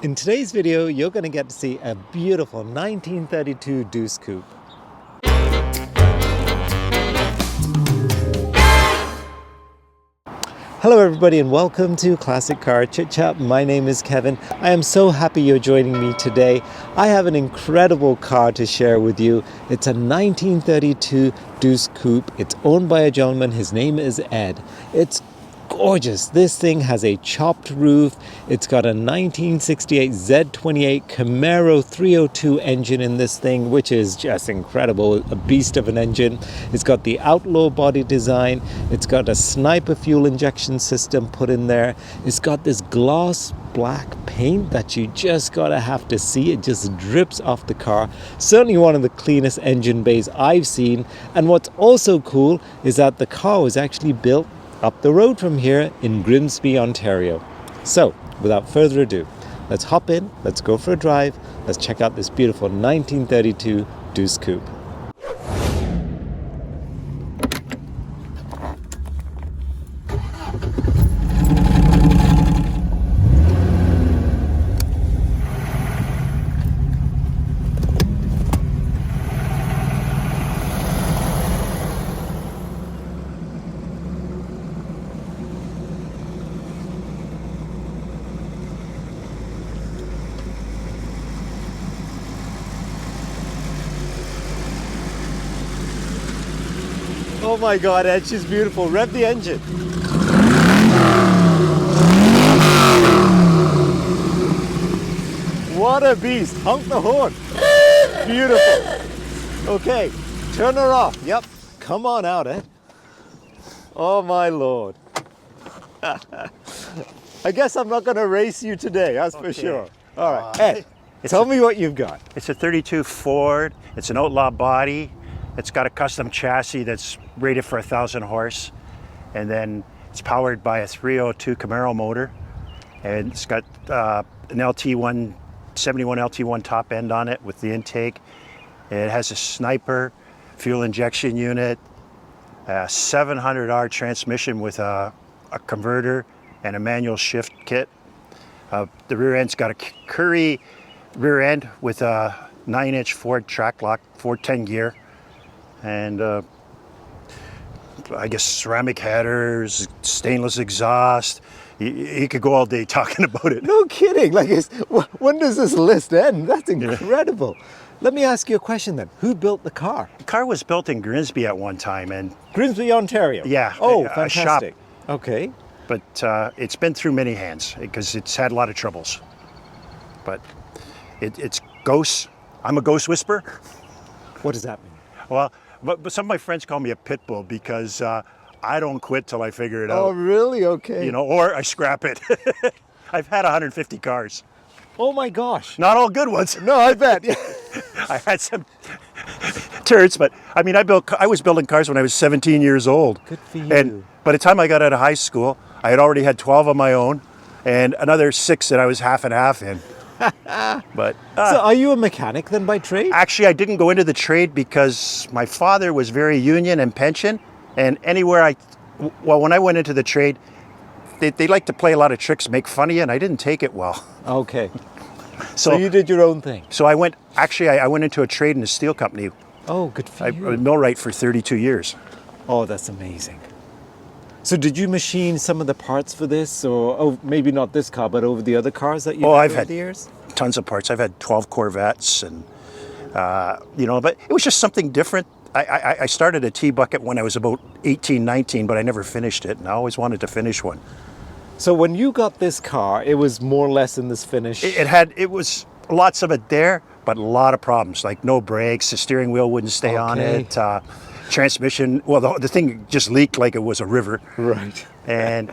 In today's video, you're going to get to see a beautiful 1932 Deuce Coupe. Hello everybody and welcome to Classic Car ChitChat. My name is Kevin. I am so happy you're joining me today. I have an incredible car to share with you. It's a 1932 Deuce Coupe. It's owned by a gentleman. His name is Ed. It's gorgeous. This thing has a chopped roof. It's got a 1968 Z28 Camaro 302 engine in this thing, which is just incredible. A beast of an engine. It's got the Outlaw body design. It's got a Sniper fuel injection system put in there. It's got this gloss black paint that you just gotta have to see. It just drips off the car. Certainly one of the cleanest engine bays I've seen. And what's also cool is that the car was actually built up the road from here in Grimsby, Ontario. So, without further ado, let's hop in, let's go for a drive, let's check out this beautiful 1932 Deuce Coupe. Oh my God, Ed, she's beautiful. Rev the engine. What a beast. Honk the horn. Beautiful. Okay, turn her off. Yep, come on out, Ed. Oh my Lord. I guess I'm not going to race you today, that's for sure. All right, Ed, tell me what you've got. It's a 32 Ford. It's an Outlaw body. It's got a custom chassis that's rated for 1,000 horse. And then it's powered by a 302 Camaro motor. And it's got an LT1, 71 LT1 top end on it with the intake. It has a Sniper fuel injection unit, a 700R transmission with a converter and a manual shift kit. The rear end's got a Curry rear end with a 9-inch Ford track lock, 410 gear. And I guess ceramic headers, stainless exhaust. You could go all day talking about it. No kidding. Like, when does this list end? That's incredible. Yeah. Let me ask you a question then. Who built the car? The car was built in Grimsby at one time. And Grimsby, Ontario? Yeah. Oh, fantastic. A shop. Okay. But it's been through many hands because it's had a lot of troubles. But it's ghosts. I'm a ghost whisperer. What does that mean? Well, but some of my friends call me a pit bull because I don't quit till I figure it out. Oh, really? Okay. You know, or I scrap it. I've had 150 cars. Oh my gosh. Not all good ones. No, I bet. Yeah. I had some turds, but I mean, I was building cars when I was 17 years old. Good for you. And by the time I got out of high school, I had already had 12 of my own and another 6 that I was half and half in. But so are you a mechanic then by trade? Actually, I didn't go into the trade because my father was very union and pension, and when I went into the trade, they like to play a lot of tricks, make fun of you, and I didn't take it well. Okay. So you did your own thing. So I went into a trade in a steel company. Oh, good for you. I was millwright for 32 years. Oh, that's amazing. So did you machine some of the parts for this, or maybe not this car, but over the other cars that you've had over the years? Tons of parts. I've had 12 Corvettes, and but it was just something different. I started a T-bucket when I was about 18, 19, but I never finished it, and I always wanted to finish one. So when you got this car, it was more or less in this finish? It was lots of it there, but a lot of problems, like no brakes, the steering wheel wouldn't stay on it. Transmission, well, the thing just leaked like it was a river. Right. And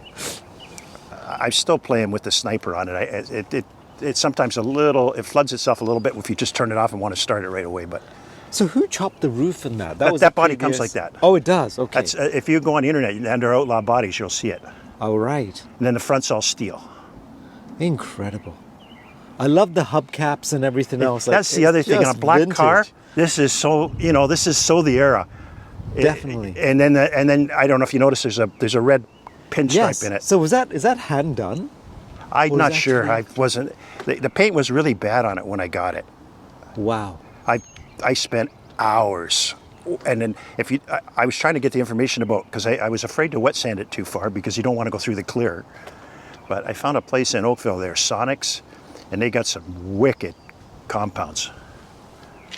I'm still playing with the Sniper on it. It's sometimes it floods itself a little bit if you just turn it off and want to start it right away. But so who chopped the roof in that? That body comes like that. Oh, it does. Okay. That's if you go on the internet under Outlaw bodies, you'll see it. Oh, right. And then the front's all steel. Incredible. I love the hubcaps and everything else. That's the other thing. On a black vintage car, this is so the era. Definitely. And then I don't know if you notice there's a red pinstripe in it. So is that hand done? I'm Or is not that sure. true? I wasn't. The paint was really bad on it when I got it. Wow. I spent hours, and then if you, I was trying to get the information about, because I was afraid to wet sand it too far because you don't want to go through the clear. But I found a place in Oakville there, Sonics, and they got some wicked compounds.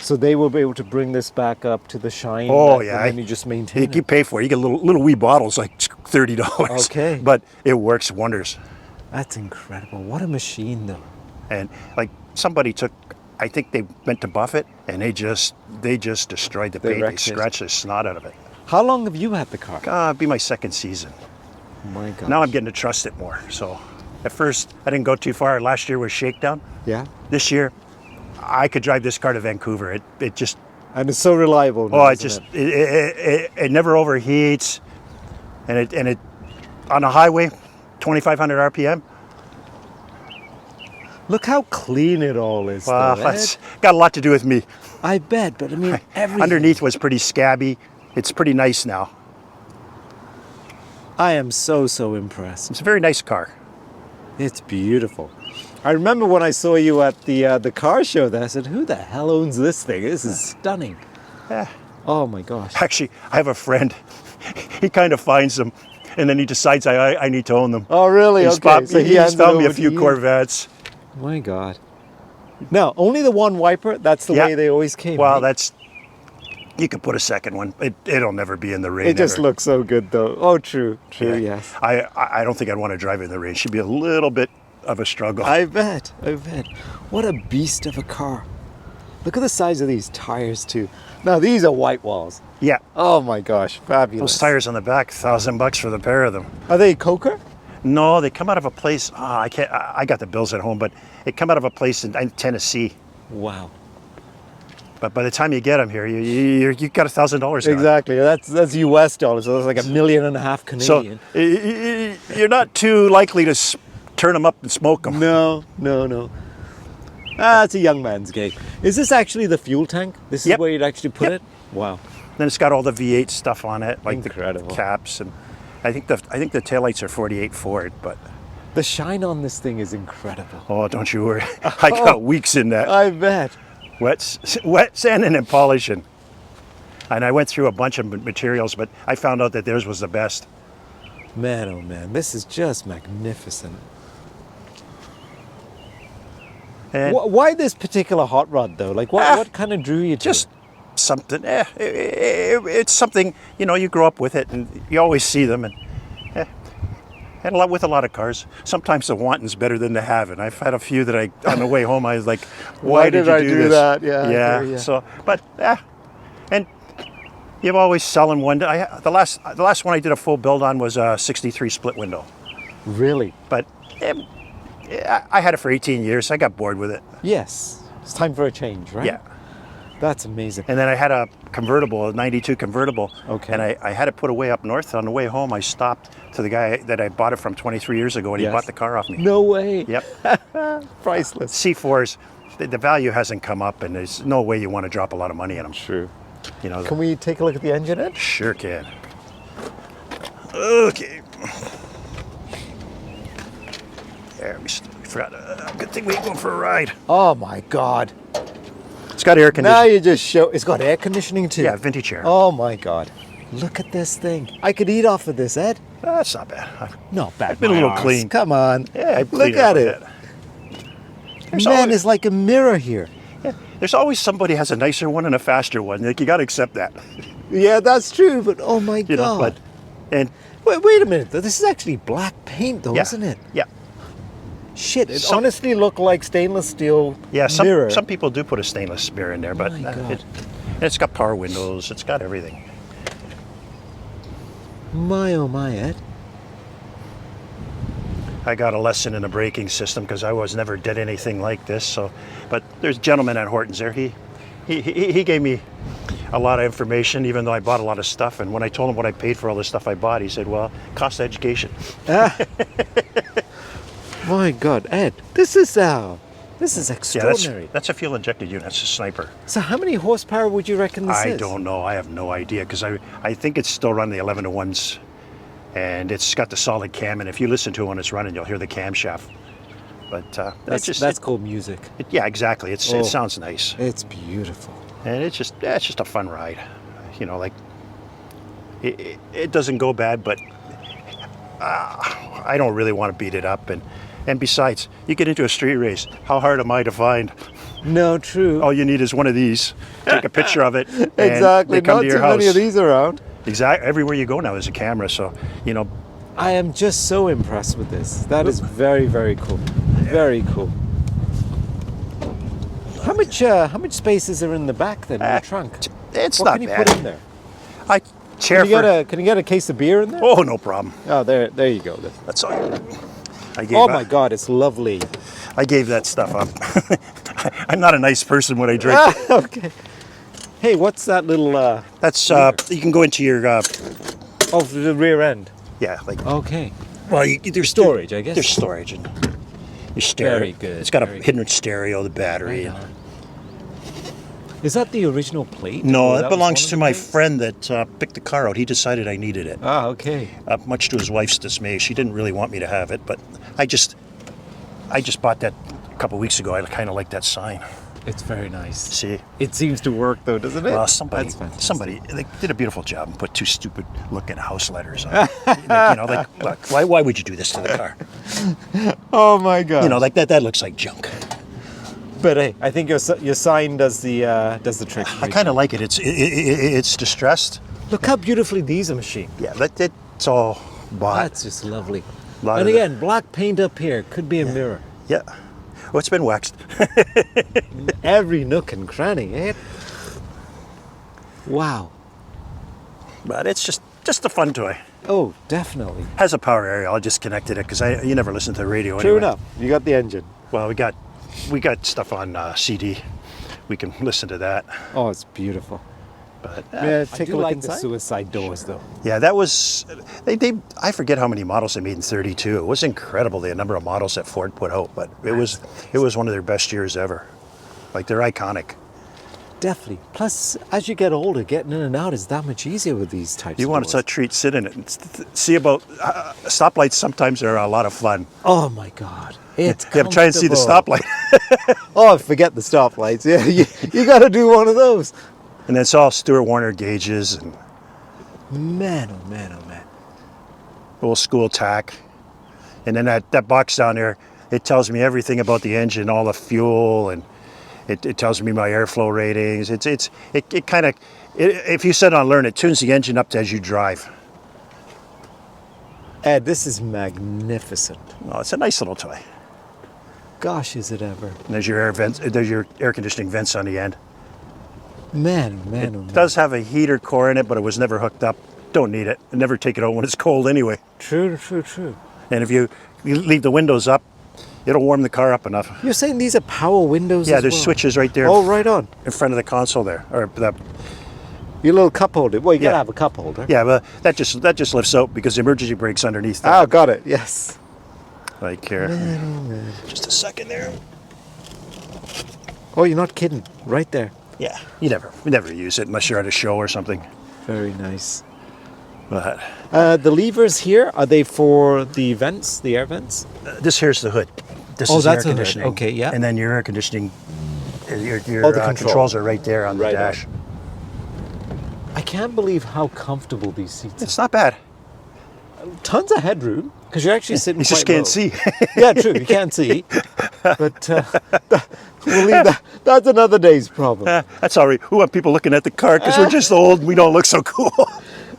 So they will be able to bring this back up to the shine. Oh that- yeah, And then you just maintain you it. pay for it. You get little wee bottles like $30. Okay. But it works wonders. That's incredible. What a machine, though. And like somebody took, I think they went to buff it, and they just destroyed the They paint. They wrecked it. scratched the snot out of it. How long have you had the car? It'd be my second season. My God. Now I'm getting to trust it more. So at first I didn't go too far. Last year was shakedown. Yeah. This year I could drive this car to Vancouver. It just, And it's so reliable. Now, oh, it isn't just it? it never overheats, and it on the highway, 2,500 RPM. Look how clean it all is. Well, though, that's Ed. got a lot to do with me. I bet, but I mean, everything. Underneath was pretty scabby. It's pretty nice now. I am so impressed. It's a very nice car. It's beautiful. I remember when I saw you at the car show there, I said, who the hell owns this thing? This is stunning. Yeah. Oh my gosh. Actually, I have a friend. He kind of finds them, and then he decides I need to own them. Oh really? He's Okay. found, So he's hands it found me a over to few you. Corvettes. My God. Now, only the one wiper? That's the Yeah. way they always came. Well, right? that's, you could put a second one. It'll never be in the rain. It just ever. looks so good though. Oh, true, Yeah. yes. I don't think I'd want to drive it in the rain. Should be a little bit of a struggle. I bet. What a beast of a car. Look at the size of these tires too. Now these are white walls. Yeah. Oh my gosh, fabulous. Those tires on the back, $1,000 for the pair of them. Are they Coker? No, they come out of a place. I can't. I got the bills at home, but they come out of a place in Tennessee. Wow. But by the time you get them here, you got $1,000. Exactly. That's US dollars. So that's like $1.5 million So Canadian. you're not too likely to turn them up and smoke them. No. It's a young man's game. Is this actually the fuel tank? This is Yep. where you'd actually put Yep. it? Wow. Then it's got all the V8 stuff on it, like Incredible. the caps, and I think the taillights are 48 Ford, but The shine on this thing is incredible. oh, don't you worry. I got weeks in that. I bet. Wet sanding and polishing. And I went through a bunch of materials, but I found out that theirs was the best. Man, oh man, this is just magnificent. And Why this particular hot rod though? Like what kind of drew you to just it? something, it's something, you grow up with it and you always see them. And with a lot of cars, sometimes the wanting's better than the having. I've had a few that on the way home, I was like, why did you I do do this? that? Yeah, I hear Yeah. ya. So, but, and you're always selling one. The last one I did a full build on was a 63 split window. Really? But I had it for 18 years. I got bored with it. Yes. It's time for a change, right? Yeah. That's amazing. And then I had a convertible, a 92 convertible. Okay. And I had it put away up north. On the way home, I stopped to the guy that I bought it from 23 years ago, and he Yes. bought the car off me. No way. Yep. Priceless. C4s, the value hasn't come up, and there's no way you want to drop a lot of money in them. True. You know. Can we take a look at the engine, Ed? Sure can. Okay. There, we forgot. Good thing we ain't going for a ride. Oh my God. It's got air Now conditioning. you just show, it's got air conditioning too. Yeah, vintage air. Oh my God. Look at this thing. I could eat off of this, Ed. That's not bad. Not bad. been a my little arse. clean. Come on. Yeah, I Look cleaned at up a it. bit. There's Man, always- it's like a mirror here. There's always somebody has a nicer one and a faster one. Like, you got to accept that. Yeah, that's true, but oh my You know, God. and Wait a minute, though. This is actually black paint, though, yeah, isn't it? Yeah, Shit, it Some- honestly looked like stainless steel yeah. mirror. Some people do put a stainless mirror in there, but My God. it's got power windows. It's got everything. My oh my, Ed. I got a lesson in the braking system because I was never did anything like this. So, but there's a gentleman at Horton's there. He gave me a lot of information, even though I bought a lot of stuff. And when I told him what I paid for all the stuff I bought, he said, "Well, cost of education." My God, Ed, this is Yeah, extraordinary. that's a fuel injected unit. It's a sniper. So how many horsepower would you reckon this is? I don't know. I have no idea because I think it's still running the 11 to 1s, and it's got the solid cam. And if you listen to it when it's running, you'll hear the camshaft But That's cool music. yeah, exactly. It sounds nice, It's beautiful. and it's just a fun ride. You know, like it doesn't go bad, but I don't really want to beat it up. And besides, you get into a street race, how hard am I to find? No, true. All you need is one of these. Take a picture of it. And Exactly. They come Not to your too house. many of these around. Exactly. Everywhere you go now is a camera, so you know. I am just so impressed with this. That is very, very cool. Very cool. How much space is there in the back then, in the trunk? It's What not can you bad. put in there? Chair Can you get a case of beer in there? Oh, no problem. Oh, there you go. That's all. I gave Oh my God, it's lovely. I gave that stuff up. I'm not a nice person when I drink. Okay. Hey, what's that little? That's you can go into your The rear end. yeah, like Okay. well, there's Storage, I guess. There's storage and your stereo. Very good, It's got a very hidden stereo, the battery. Right on. Is that the original plate? No, Or it that was belongs one to of the my plates? friend that picked the car out. He decided I needed it. Ah, okay. Much to his wife's dismay. She didn't really want me to have it, but I just bought that a couple weeks ago. I kind of like that sign. It's very nice. See? It seems to work though, doesn't it? Well, That's fantastic. somebody, they did a beautiful job and put two stupid looking house letters on it. Like, you know, like, look, why would you do this to the car? Oh my God. You know, like that looks like junk. But hey, I think your sign does the trick. I kind of like it. It's distressed. Look how beautifully these are machined. Yeah, it's all bought. That's just lovely. Lot And of again, black paint up here could be a mirror. Yeah. Well, it's been waxed. Every nook and cranny, eh? Wow. But it's just a fun toy. Oh, definitely. Has a power area. I just connected it because you never listen to the radio True anyway. enough. You got the engine. Well, we got stuff on CD. We can listen to that. Oh, it's beautiful. But Yeah, take a look like inside. the suicide doors, though. yeah, that was I forget how many models they made in '32. It was incredible the number of models that Ford put out, but it was one of their best years ever. Like they're iconic. Definitely. Plus, as you get older, getting in and out is that much easier with these types You of want doors. to treat, sit in it, and see about stoplights. Sometimes are a lot of fun. Oh my God. It's You have to try and see the comfortable. stoplight, Oh, forget the stoplights. Yeah, you got to do one of those. and then it's all Stuart Warner gauges and Man, oh man, oh man. little school tack. And then that box down there, it tells me everything about the engine, all the fuel, and it tells me my airflow ratings. It kind of, if you set on learn, it tunes the engine up as you drive. Ed, this is magnificent. Oh, it's a nice little toy. Gosh, is it ever. And there's your air vents. There's your air conditioning vents on the end. Man, oh man, oh man. It does have a heater core in it, but it was never hooked up. Don't need it. I never take it out when it's cold anyway. True, true, true. And if you leave the windows up, it'll warm the car up enough. You're saying these are power windows Yeah, as there's well? switches right there Oh, right on. in front of the console there, or Your little cup holder. Well, you got to Yeah. have a cup holder. yeah, but that just lifts out because the emergency brake's underneath. Oh, That. got it. Yes. Like here, just a second there. Oh, you're not kidding. Right there. Yeah, you never use it unless you're at a show or something. Very nice. But The levers here, are they for the vents, the air vents? this here's the hood. This Oh, is the that's air a hood. conditioning. Okay, yeah. And then your air conditioning, your Oh, the control. controls are right there on the Right dash. I can't believe how comfortable these seats are. It's not bad. Tons of headroom, because you're actually sitting You just quite can't low. see. Yeah, true. You can't see. But we'll leave that. That's another day's problem. That's all right. We want people looking at the car because we're just old and we don't look so cool.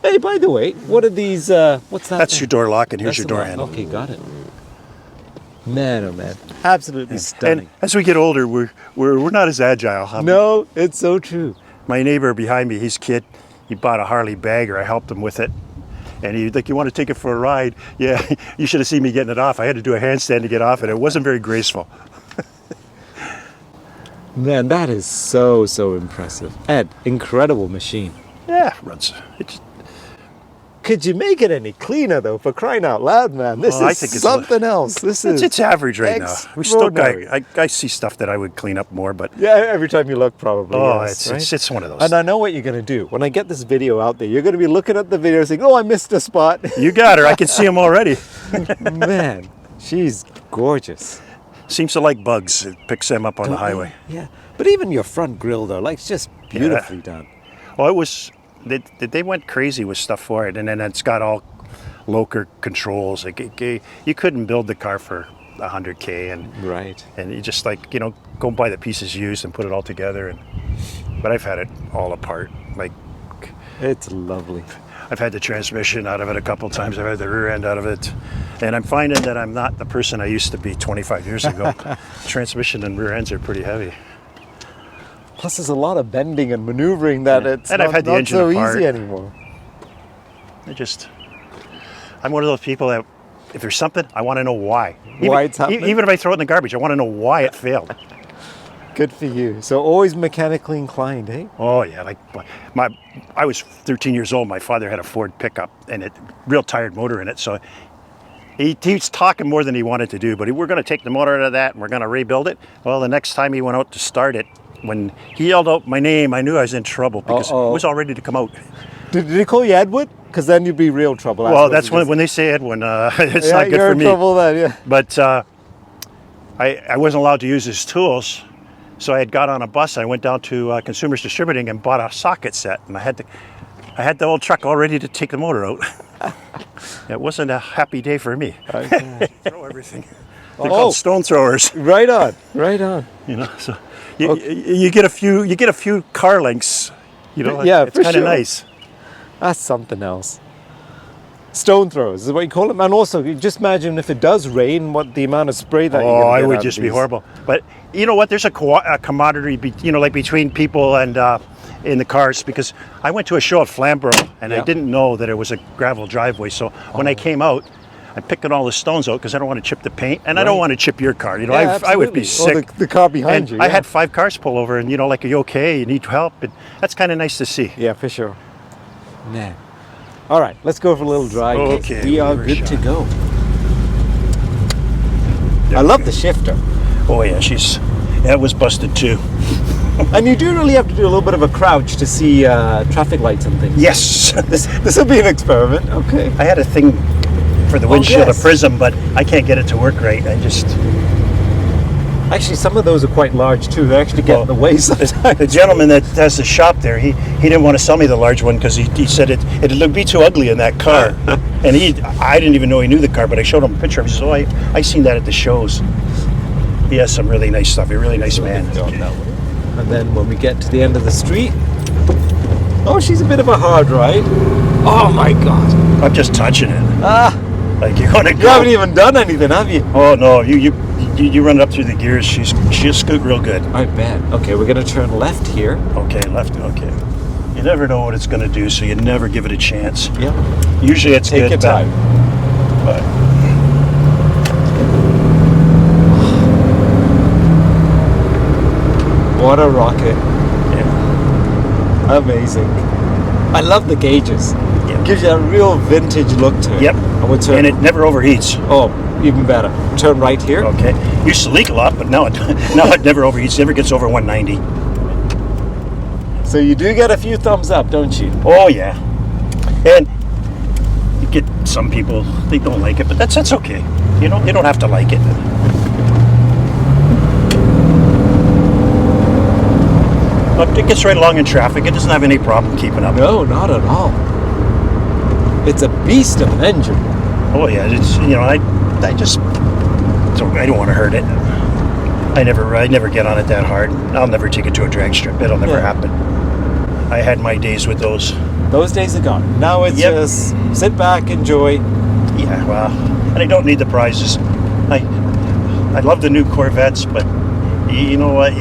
Hey, by the way, what are these? What's that? That's there? your door lock and here's That's your the door one. handle. Okay, got it. Man, oh man, absolutely stunning. And as we get older, we're not as agile. Huh? No, it's so true. My neighbor behind me, his kid, he bought a Harley Bagger. I helped him with it. And he like, you want to take it for a ride? Yeah, you should have seen me getting it off. I had to do a handstand to get off it. It wasn't very graceful. Man, that is so impressive. Ed, incredible machine. Yeah, runs. It, Could you make it any cleaner though? For crying out loud, man! This Oh, I is think it's something else. This is it's average right now. We still got. extraordinary. I see stuff that I would clean up more, but Yeah, every time you look, probably. oh, yes, right? it's one of those. And I know what you're going to do. When I get this video out there, you're going to be looking at the video saying, oh, I missed a spot. You got her. I can see him already. Man, she's gorgeous. seems to like bugs. It picks them up on the Don't they? highway. Yeah. But even your front grille, though, like, it's just beautifully done. Oh, it was. They went crazy with stuff for it, and then it's got all local controls. Like you couldn't build the car for $100K, and you just like go buy the pieces used and put it all together. But I've had it all apart. Like It's lovely. I've had the transmission out of it a couple times. I've had the rear end out of it, and I'm finding that I'm not the person I used to be 25 years ago. Transmission and rear ends are pretty heavy. Plus, there's a lot of bending and maneuvering that it's And I've had the not engine so apart. easy anymore. I'm one of those people that if there's something, I want to know why. Why it's happening? Even if I throw it in the garbage, I want to know why it failed. Good for you. So always mechanically inclined, eh? Oh yeah, like I was 13 years old. My father had a Ford pickup and it real tired motor in it. So he was talking more than he wanted to do. But we're going to take the motor out of that and we're going to rebuild it. Well, the next time he went out to start it, when he yelled out my name, I knew I was in trouble because it was all ready to come out. Did he call you Edward? Because then you'd be real trouble. Well, that's when they say Edwin. It's not good you're for in me. trouble then, yeah. But I wasn't allowed to use his tools. So I had got on a bus. I went down to Consumers Distributing and bought a socket set, and I had the old truck all ready to take the motor out. It wasn't a happy day for me. Okay. Throw everything. They're called stone throwers. Right on, right on. So you get a few car lengths. Yeah, it's for kind of sure. nice. That's something else. Stone throwers is what you call them. And also, you just imagine if it does rain, what the amount of spray that you're Oh, gonna it get would out just of be these. horrible. But you know what? There's a commodity, like between people and in the cars, because I went to a show at Flamborough and I didn't know that it was a gravel driveway. So when I came out, I'm picking all the stones out because I don't want to chip the paint and I don't want to chip your car. I would be sick. Or the car behind And you. I had 5 cars pull over and like, are you okay? You need help? And that's kind of nice to see. Yeah, for sure. Man. All right, let's go for a little drive. Okay, we are give her a good to shot. go. I love the shifter. Oh yeah, that was busted too. And you do really have to do a little bit of a crouch to see traffic lights and things. Yes. This will be an experiment. Okay. I had a thing for the windshield, yes. a prism, but I can't get it to work right. Actually, some of those are quite large too. They actually get in the way sometimes. The gentleman that has the shop there, he didn't want to sell me the large one because he said it'd be too ugly in that car. And I didn't even know he knew the car, but I showed him a picture of it. He says, oh, I seen that at the shows. He has some really nice stuff. A really nice man. And then when we get to the end of the street, oh, she's a bit of a hard ride. Oh my God. I'm just touching it. Like you're going to go. You haven't even done anything, have you? Oh no, you run it up through the gears. She'll scoot real good. I bet. Okay, we're gonna turn left here. Okay, left. Okay. You never know what it's going to do, so you never give it a chance. Yeah. Usually it's Take good. your time. But What a rocket. yeah. Amazing. I love the gauges. Yeah. Gives you a real vintage look to it. Yep. And we'll turn, And it never overheats. oh, even better. Turn right here. Okay. Used to leak a lot, but now it never overheats. It never gets over 190. So you do get a few thumbs up, don't you? Oh yeah. And you get some people, they don't like it, but that's okay. You don't have to like it. But it gets right along in traffic. It doesn't have any problem keeping up. No, not at all. It's a beast of an engine. Oh yeah, it's I don't want to hurt it. I never get on it that hard. I'll never take it to a drag strip. It'll never happen. I had my days with those. Those days are gone. Now it's just sit back, enjoy. Yeah, well, and I don't need the prizes. I love the new Corvettes, but you know what?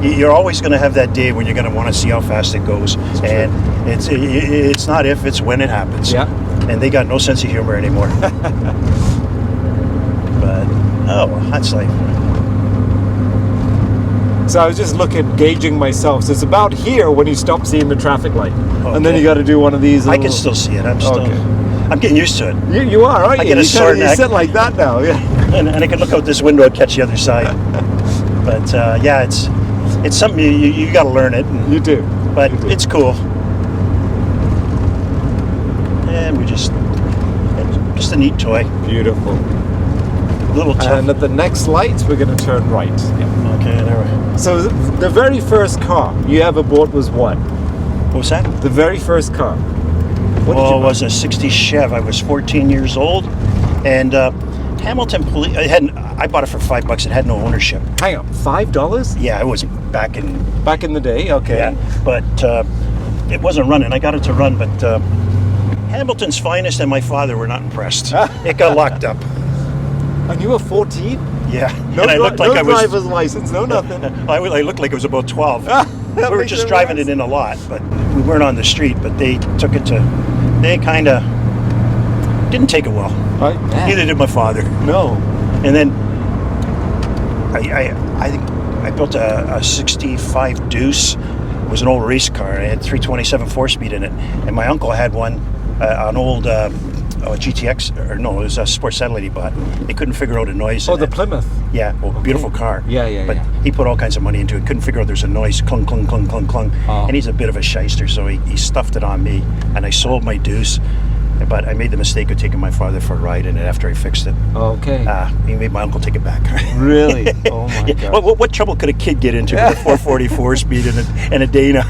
You're always going to have that day when you're going to want to see how fast it goes, and it's not if, it's when it happens. Yeah. And they got no sense of humor anymore. But that's life. So I was just gauging myself. So it's about here when you stop seeing the traffic light, and then you got to do one of these. I can still see it. I'm getting used to it. You are, aren't you? I get a sore You neck. sit like that now, yeah. And I can look out this window and catch the other side. But yeah, it's something you got to learn it. You do. But it's cool. And it's just a neat toy. Beautiful. Little tough. And at the next lights, we're going to turn right. Yeah. Okay, there we. So the very first car you ever bought was what? What was that? The very first car. What Well, did it you was a '60 Chev. I was 14 years old, and Hamilton Police. I bought it for $5. It had no ownership. Hang on, $5? Yeah, it was back in the day. Okay. Yeah, but it wasn't running. I got it to run, but Hamilton's finest and my father were not impressed. It got locked up. And you were 14? Yeah, No, and I looked like I was. driver's license, no nothing. I looked like I was about 12. That We were makes just it driving worse. it in a lot, but we weren't on the street. But they took it to. They kind of didn't take it well. Right? Neither did my father. No. And then I think I built a '65 Deuce. It was an old race car. It had 327 4-speed in it, and my uncle had one, an old GTX, or no, it was a sports satellite he bought. They couldn't figure out a noise. Oh, in the it. Plymouth. Yeah, well, beautiful car. Yeah, But yeah. he put all kinds of money into it. Couldn't figure out there's a noise, clunk, clunk, clunk, clunk, clunk. Oh. And he's a bit of a shyster, so he stuffed it on me, and I sold my Deuce. But I made the mistake of taking my father for a ride in it after I fixed it. Okay. He made my uncle take it back. Really? Oh my Yeah. God. What trouble could a kid get into with a 444 speed and a Dana?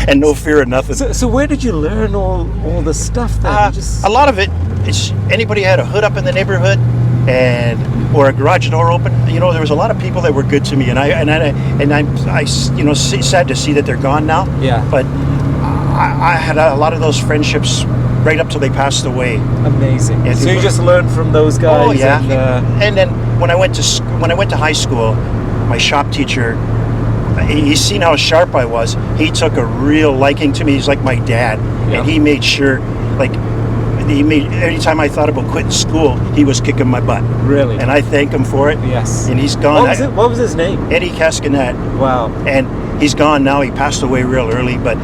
And no fear of nothing. So where did you learn all the stuff then? A lot of it, it's anybody had a hood up in the neighborhood or a garage door open. You know, there was a lot of people that were good to me, and I'm sad to see that they're gone now. Yeah. But I had a lot of those friendships right up till they passed away. Amazing. Yeah, So you just learned from those guys. Oh yeah. And, And then when I went to high school, my shop teacher, he's seen how sharp I was. He took a real liking to me. He's like my dad, Yeah. and he made sure, anytime I thought about quitting school, he was kicking my butt. Really? And I thank him for it. Yes. And he's gone. What was his name? Eddie Cascanet. Wow. And he's gone now. He passed away real early, but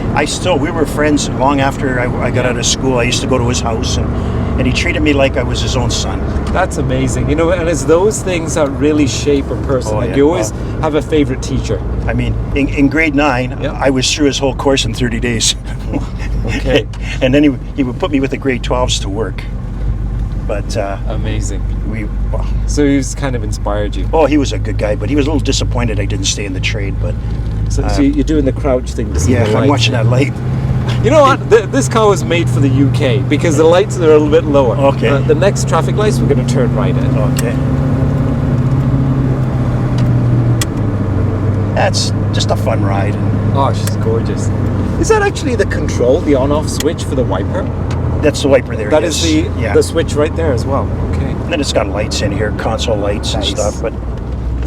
we were friends long after I got out of school. I used to go to his house, and he treated me like I was his own son. That's amazing. You know, and it's those things that really shape a person. Oh, like yeah. you always have a favorite teacher. I mean, in grade 9, Yeah. I was through his whole course in 30 days. Okay. And then he would put me with the grade 12s to work. But Amazing. well, So he's kind of inspired you. he was a good guy, but he was a little disappointed I didn't stay in the trade. But So you're doing the crouch thing to see yeah, the lights. I'm watching that light. You know what? This car was made for the UK because the lights are a little bit lower. Okay. The next traffic lights, we're going to turn right in. Okay. That's just a fun ride. Oh, she's gorgeous. Is that actually the control, the on-off switch for the wiper? That's the wiper there. That yes. is yeah. the switch right there as well. Okay. And then it's got lights in here, console lights Nice. and stuff. But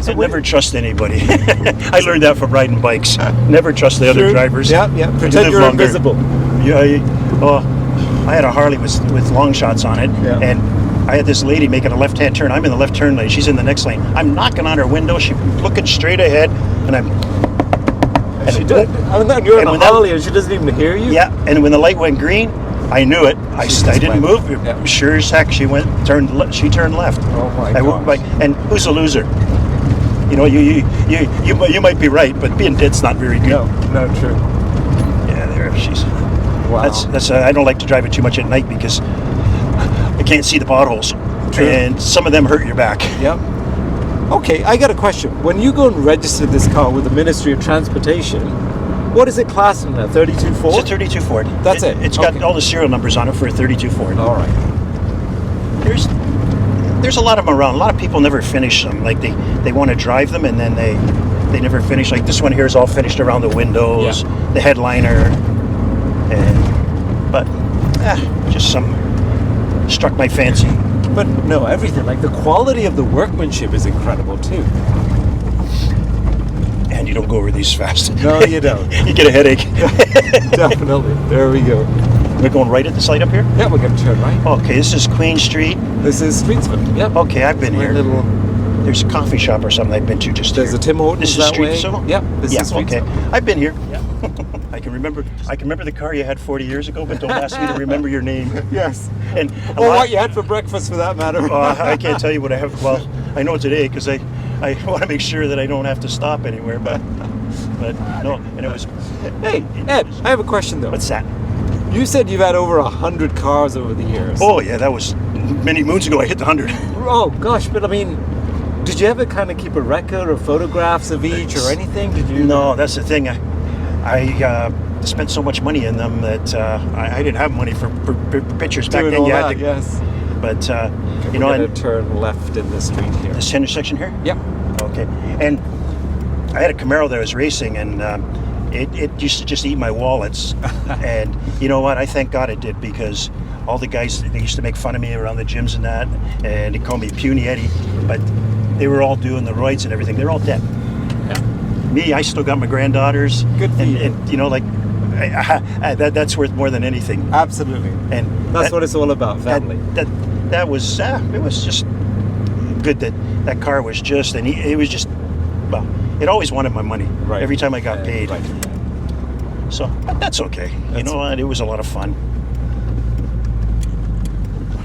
So I never trust anybody. I learned that from riding bikes. Never trust the other True. drivers. Yeah. You Pretend live you're longer. invisible. Yeah. I had a Harley with long shots on it, Yeah. and I had this lady making a left-hand turn. I'm in the left turn lane. She's in the next lane. I'm knocking on her window. She's looking straight ahead, and I'm. And She did. And then you're in and a when that- Harley and she doesn't even hear you? Yeah, and when the light went green, I knew it. I She just didn't went. move. Yeah. Sure as heck, she turned left. Oh my I went gosh. by- and who's a loser? You know, you might be right, but being dead's not very good. No, true. Yeah, there she's. Wow. That's. I don't like to drive it too much at night because I can't see the potholes, True. and some of them hurt your back. Yep. Okay, I got a question. When you go and register this car with the Ministry of Transportation, what is it classed in that? 32 Ford? It's a 32 Ford. That's it? It's got Okay. all the serial numbers on it for a 32 Ford. All right. There's a lot of them around. A lot of people never finish them. Like they want to drive them and then they never finish. Like this one here is all finished around the windows, Yeah. the headliner, but just some struck my fancy. But no, everything. Like the quality of the workmanship is incredible too. And you don't go over these fast. No, you don't. You get a headache. Definitely. There we go. We're going right at this light up here? Yeah, we're going to turn right. Okay, this is Queen Street. This is Streetsville. Yep. Okay, I've been My here. little. There's a coffee shop or something I've been to just There's here. a Tim Hortons This is that way. Streetsville? Yep. This is okay. Streetsville. I've been here. Yeah. I can remember the car you had 40 years ago, but don't ask me to remember your name. Yes. And Or what you had for breakfast, for that matter. I can't tell you what I have. Well, I know today because I want to make sure that I don't have to stop anywhere. But no, and it was. Hey, Ed, I have a question though. What's that? You said you've had over 100 cars over the years. Oh yeah, that was many moons ago I hit the 100. Oh gosh, but I mean, did you ever kind of keep a record of photographs of each or anything? Did you? No, that's the thing. I spent so much money in them that I didn't have money for pictures back Doing then. all You that, had to, yes. but We're you know, gonna and turn left in the street here. this intersection here. Yep. Okay. And I had a Camaro that I was racing, and it used to just eat my wallets. And you know what? I thank God it did, because all the guys, they used to make fun of me around the gyms and that, and they called me Puny Eddie. But they were all doing the roids and everything. They're all dead. Yeah. Me, I still got my granddaughters. Good for you. And you know, like that's worth more than anything. Absolutely. And That's what it's all about, family. That was it was just good that car was just, and it was just, well, it always wanted my money. Right. Every time I got paid. Right. So that's okay. You know what? It was a lot of fun.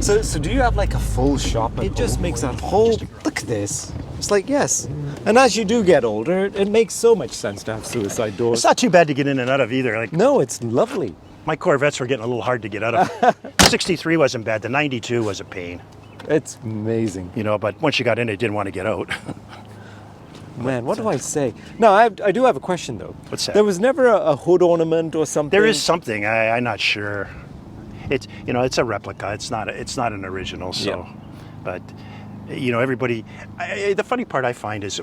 So do you have like a full shop? It just makes that whole, look at this. It's like, yes. And as you do get older, it makes so much sense to have suicide doors. It's not too bad to get in and out of either. Like, No, it's lovely. my Corvettes were getting a little hard to get out of. 63 wasn't bad. The 92 was a pain. It's amazing. You know, but once you got in, it didn't want to get out. Man, what do I say? No, I do have a question though. What's that? There was never a hood ornament or something? There is something. I'm not sure. It's, you know, it's a replica. It's not an original. So, Yeah. but you know, everybody. The funny part I find is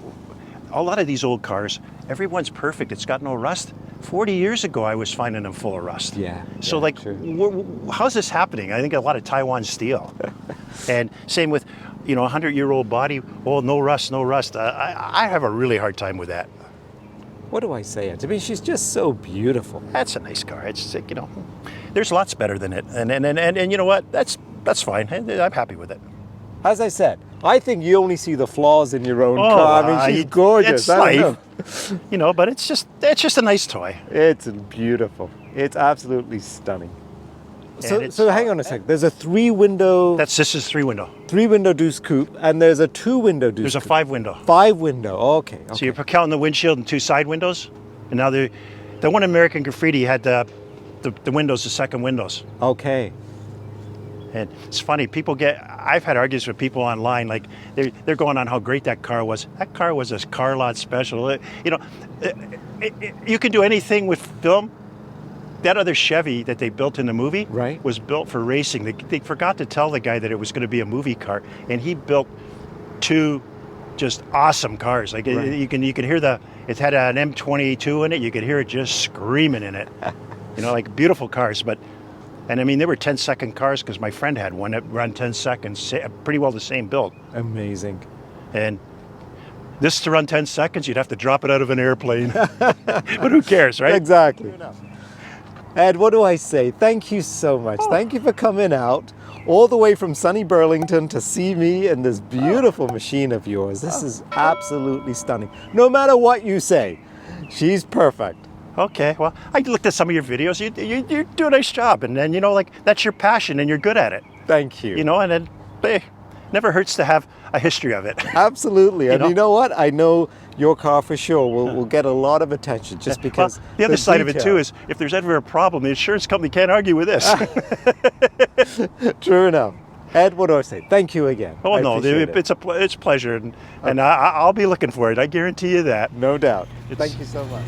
a lot of these old cars. Everyone's perfect. It's got no rust. 40 years ago, I was finding them full of rust. Yeah. So yeah, like, sure. how's this happening? I think a lot of Taiwan steel, and same with, you know, 100-year-old body. Oh, no rust, no rust. I have a really hard time with that. What do I say? I mean, she's just so beautiful. That's a nice car. It's, you know, there's lots better than it, and you know what? That's fine. I'm happy with it. As I said, I think you only see the flaws in your own Oh, car. I mean, she's gorgeous. It's I don't life, know. you know, but it's just a nice toy. It's beautiful. It's absolutely stunning. And So hang on a sec. There's a three-window This is 3-window. Deuce Coupe, and there's a two-window Deuce There's a Coupe. 5-window. Five-window. Okay. So you're counting the windshield and 2 side windows, and now the one American Graffiti had the windows, the second windows. Okay. And it's funny, I've had arguments with people online, like they're going on how great that car was. That car was a car lot special. You know, you can do anything with film. That other Chevy that they built in the movie Right. was built for racing. They forgot to tell the guy that it was going to be a movie car, and he built 2 just awesome cars. Like Right. you can hear it had an M22 in it. You could hear it just screaming in it. You know, like beautiful cars. And I mean, they were 10-second cars, because my friend had one that ran 10 seconds, pretty well the same build. Amazing. And this to run 10 seconds, you'd have to drop it out of an airplane. But who cares, right? Exactly. Ed, what do I say? Thank you so much. Thank you for coming out all the way from sunny Burlington to see me in this beautiful machine of yours. This is absolutely stunning. No matter what you say, she's perfect. Okay, well, I looked at some of your videos. You do a nice job. And then, you know, like, that's your passion and you're good at it. Thank you. You know, and then, hey, never hurts to have a history of it. Absolutely. And know? you know what? I know your car for sure will get a lot of attention just because. Well, the other side of it too is, if there's ever a problem, the insurance company can't argue with this. True enough. Ed, what do I say? Thank you again. Oh, I no, appreciate it. it's a pleasure. And I'll be looking for it. I guarantee you that. No doubt. Thank you so much.